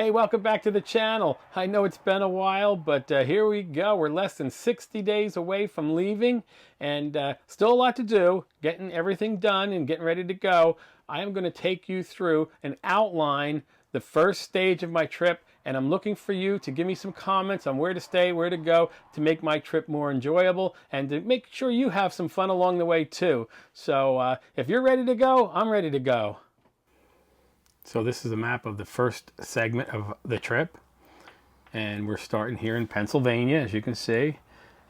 Hey, welcome back to the channel. I know it's been a while, but here we go. We're less than 60 days away from leaving, and still a lot to do, getting everything done and getting ready to go. I am going to take you through and outline the first stage of my trip, and I'm looking for you to give me some comments on where to stay, where to go, to make my trip more enjoyable, and to make sure you have some fun along the way too. So if you're ready to go, I'm ready to go. So this is a map of the first segment of the trip, and we're starting here in Pennsylvania, as you can see,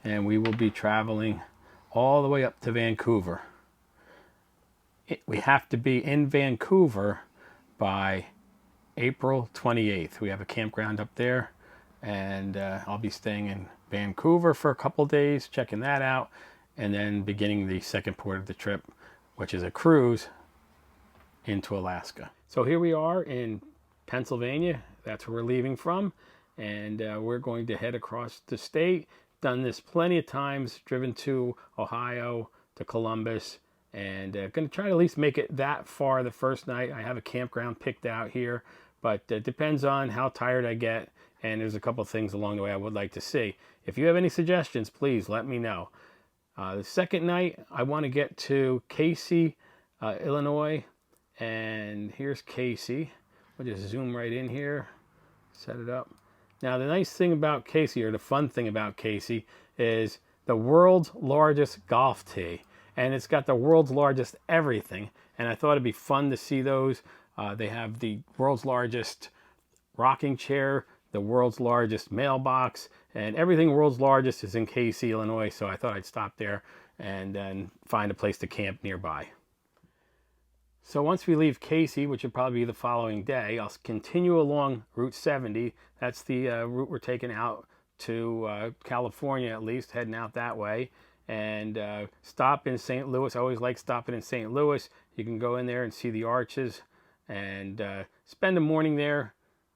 and we will be traveling all the way up to Vancouver. We have to be in Vancouver by April 28th. We have a campground up there, and I'll be staying in Vancouver for a couple days, checking that out, and then beginning the second part of the trip, which is a cruise into Alaska. So here we are in Pennsylvania. That's where we're leaving from, and we're going to head across the state. Done this plenty of times, driven to Ohio, to Columbus, and going to try to at least make it that far the first night. I have a campground picked out here, but it depends on how tired I get, and there's a couple things along the way I would like to see. If you have any suggestions, please let me know. The second night, I want to get to Casey, Illinois. And here's Casey. We'll just zoom right in here, set it up. Now the nice thing about Casey, or the fun thing about Casey, is the world's largest golf tee. And it's got the world's largest everything. And I thought it'd be fun to see those. They have the world's largest rocking chair, the world's largest mailbox, and everything world's largest is in Casey, Illinois. So I thought I'd stop there and then find a place to camp nearby. So once we leave Casey, which will probably be the following day, I'll continue along Route 70. That's the route we're taking out to California, at least, heading out that way. And stop in St. Louis. I always like stopping in St. Louis. You can go in there and see the arches and spend the morning there,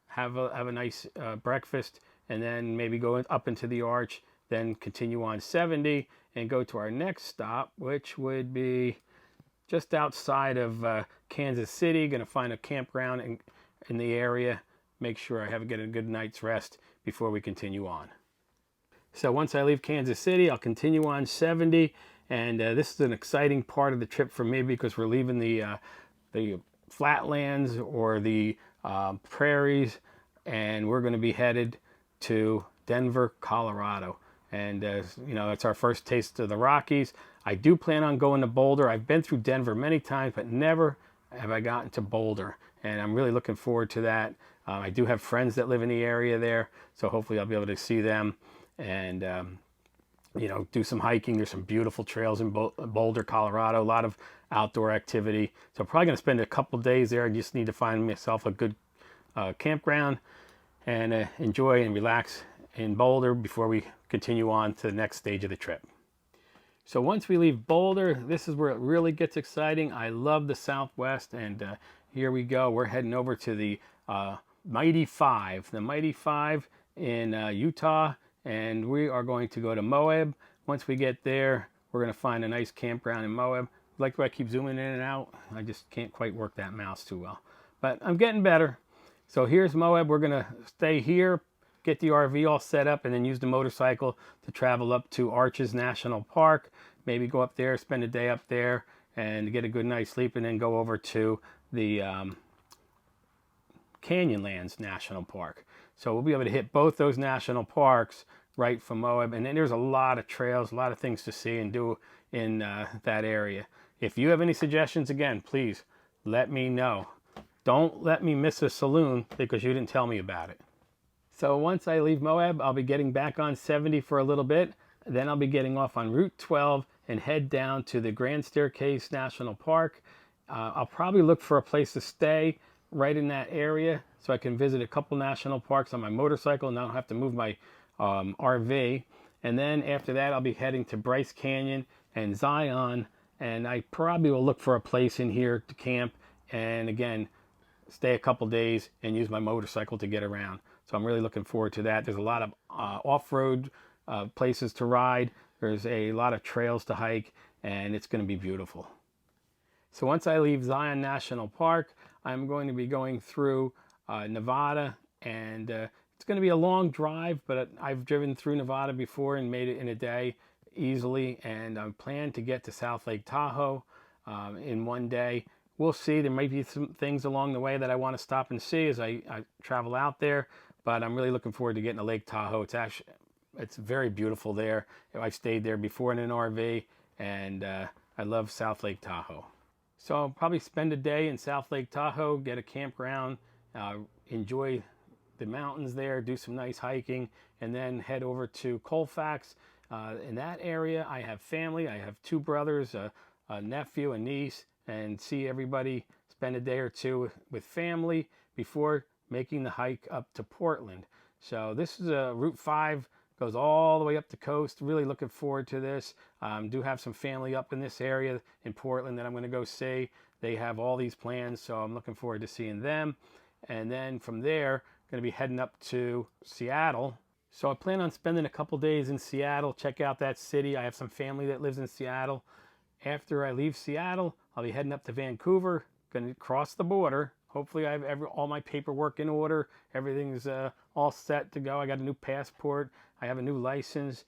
have a nice breakfast, and then maybe go up into the arch, then continue on 70 and go to our next stop, which would be just outside of Kansas City. Going to find a campground in the area, make sure I get a good night's rest before we continue on. So once I leave Kansas City, I'll continue on 70, and this is an exciting part of the trip for me because we're leaving the flatlands or the prairies, and we're going to be headed to Denver, Colorado. And you know, it's our first taste of the Rockies. I do plan on going to Boulder. I've been through Denver many times, but never have I gotten to Boulder. And I'm really looking forward to that. I do have friends that live in the area there, so hopefully I'll be able to see them and you know, do some hiking. There's some beautiful trails in Boulder, Colorado. A lot of outdoor activity. So I'm probably going to spend a couple days there. I just need to find myself a good campground and enjoy and relax in Boulder before we continue on to the next stage of the trip. So once we leave Boulder, this is where it really gets exciting. I love the Southwest, and here we go. We're heading over to the Mighty Five. The Mighty Five in Utah, and we are going to go to Moab. Once we get there, we're going to find a nice campground in Moab. Like the way I keep zooming in and out, I just can't quite work that mouse too well. But I'm getting better. So here's Moab. We're going to stay here, get the RV all set up, and then use the motorcycle to travel up to Arches National Park. Maybe go up there, spend a day up there, and get a good night's sleep, and then go over to the Canyonlands National Park. So we'll be able to hit both those national parks right from Moab. And then there's a lot of trails, a lot of things to see and do in that area. If you have any suggestions, again, please let me know. Don't let me miss a saloon because you didn't tell me about it. So once I leave Moab, I'll be getting back on 70 for a little bit. Then I'll be getting off on Route 12 and head down to the Grand Staircase National Park. I'll probably look for a place to stay right in that area so I can visit a couple national parks on my motorcycle and I don't have to move my RV. And then after that, I'll be heading to Bryce Canyon and Zion. And I probably will look for a place in here to camp and again, stay a couple days and use my motorcycle to get around. So I'm really looking forward to that. There's a lot of off-road places to ride. There's a lot of trails to hike, and it's going to be beautiful. So once I leave Zion National Park, I'm going to be going through Nevada And it's going to be a long drive, but I've driven through Nevada before and made it in a day easily. And I plan to get to South Lake Tahoe in one day. We'll see. There might be some things along the way that I want to stop and see as I travel out there. But I'm really looking forward to getting to Lake Tahoe. It's very beautiful there. I've stayed there before in an RV, and I love South Lake Tahoe. So I'll probably spend a day in South Lake Tahoe, get a campground, enjoy the mountains there, do some nice hiking, and then head over to Colfax. In that area, I have family. I have two brothers, a nephew, a niece, and see everybody, spend a day or two with family before making the hike up to Portland. So this is a Route 5, goes all the way up the coast. Really looking forward to this. Do have some family up in this area in Portland that I'm going to go see. They have all these plans, so I'm looking forward to seeing them. And then from there, going to be heading up to Seattle. So I plan on spending a couple days in Seattle, check out that city. I have some family that lives in Seattle. After I leave Seattle, I'll be heading up to Vancouver, going to cross the border. Hopefully I have all my paperwork in order. Everything's all set to go. I got a new passport. I have a new license.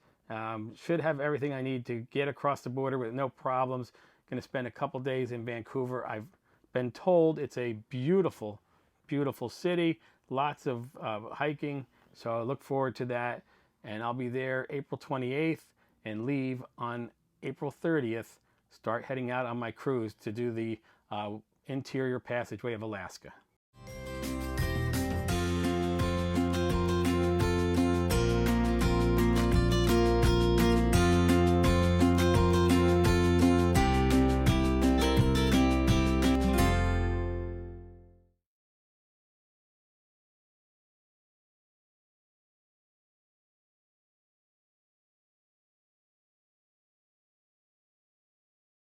Should have everything I need to get across the border with no problems. Going to spend a couple days in Vancouver. I've been told it's a beautiful, beautiful city. Lots of hiking. So I look forward to that. And I'll be there April 28th and leave on April 30th. Start heading out on my cruise to do the interior passageway of Alaska.